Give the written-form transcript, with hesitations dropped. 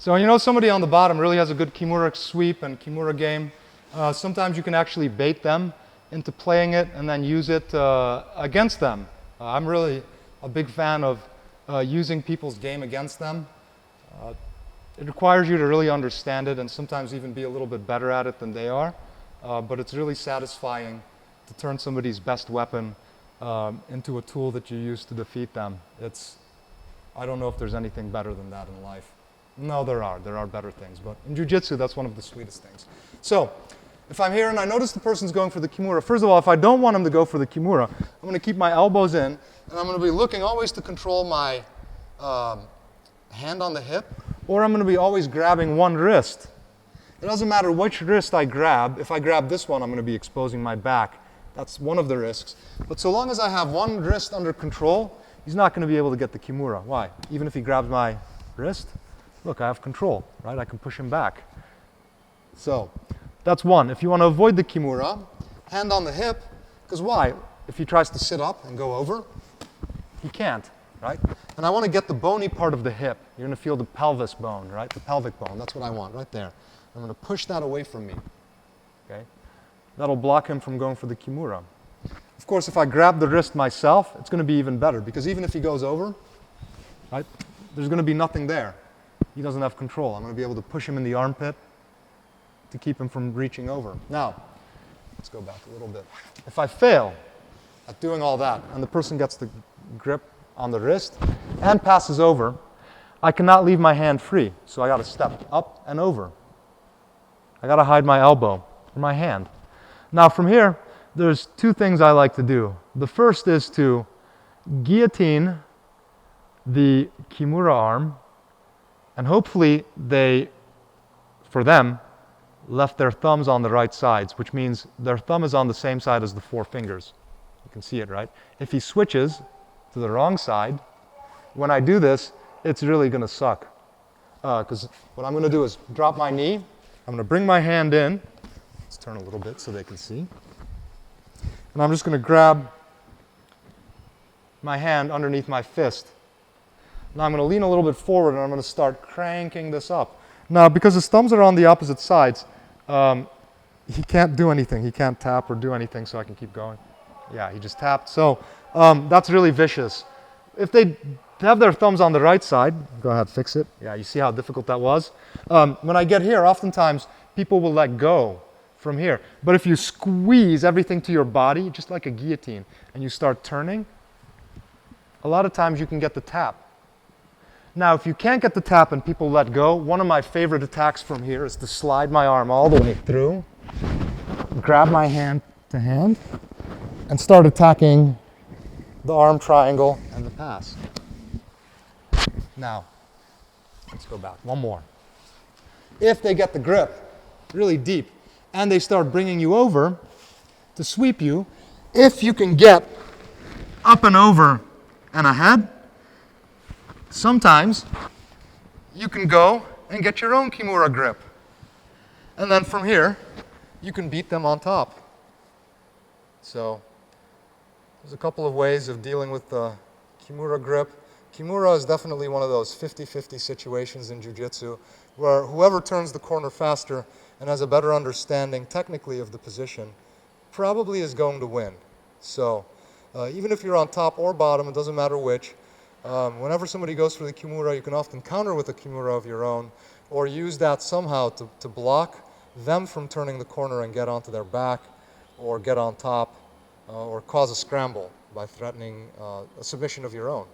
So you know somebody on the bottom really has a good kimura sweep and kimura game. Sometimes you can actually bait them into playing it and then use it against them. I'm really a big fan of using people's game against them. It requires you to really understand it and sometimes even be a little bit better at it than they are. But it's really satisfying to turn somebody's best weapon into a tool that you use to defeat them. I don't know if there's anything better than that in life. No, there are better things, but in jiu-jitsu, that's one of the sweetest things. So, if I'm here and I notice the person's going for the kimura, first of all, if I don't want him to go for the kimura, I'm going to keep my elbows in, and I'm going to be looking always to control my hand on the hip, or I'm going to be always grabbing one wrist. It doesn't matter which wrist I grab. If I grab this one, I'm going to be exposing my back. That's one of the risks. But so long as I have one wrist under control, he's not going to be able to get the kimura. Why? Even if he grabs my wrist, look, I have control, right? I can push him back. So that's one. If you want to avoid the kimura, hand on the hip, because why? If he tries to sit up and go over, he can't, right? And I want to get the bony part of the hip. You're going to feel the pelvis bone, right? The pelvic bone. That's what I want, right there. I'm going to push that away from me, okay? That'll block him from going for the kimura. Of course, if I grab the wrist myself, it's going to be even better, because even if he goes over, right, there's going to be nothing there. He doesn't have control. I'm going to be able to push him in the armpit to keep him from reaching over. Now, let's go back a little bit. If I fail at doing all that, and the person gets the grip on the wrist and passes over, I cannot leave my hand free, so I got to step up and over. I got to hide my elbow or my hand. Now from here, there's two things I like to do. The first is to guillotine the kimura arm, and hopefully they, for them, left their thumbs on the right sides, which means their thumb is on the same side as the four fingers. You can see it, right? If he switches to the wrong side, when I do this, it's really going to suck. Because what I'm going to do is drop my knee. I'm going to bring my hand in. Let's turn a little bit so they can see. And I'm just going to grab my hand underneath my fist. Now I'm going to lean a little bit forward and I'm going to start cranking this up. Now, because his thumbs are on the opposite sides, he can't do anything. He can't tap or do anything, so I can keep going. Yeah, he just tapped. So that's really vicious. If they have their thumbs on the right side, go ahead, fix it. Yeah, you see how difficult that was? When I get here, oftentimes people will let go from here. But if you squeeze everything to your body, just like a guillotine, and you start turning, a lot of times you can get the tap. Now, if you can't get the tap and people let go, one of my favorite attacks from here is to slide my arm all the way through, grab my hand to hand, and start attacking the arm triangle and the pass. Now, let's go back. One more. If they get the grip really deep and they start bringing you over to sweep you, if you can get up and over and ahead, sometimes you can go and get your own kimura grip. And then from here, you can beat them on top. So there's a couple of ways of dealing with the kimura grip. Kimura is definitely one of those 50-50 situations in jiu-jitsu where whoever turns the corner faster and has a better understanding technically of the position probably is going to win. So even if you're on top or bottom, it doesn't matter which, whenever somebody goes for the kimura, you can often counter with a kimura of your own or use that somehow to block them from turning the corner and get onto their back or get on top or cause a scramble by threatening a submission of your own.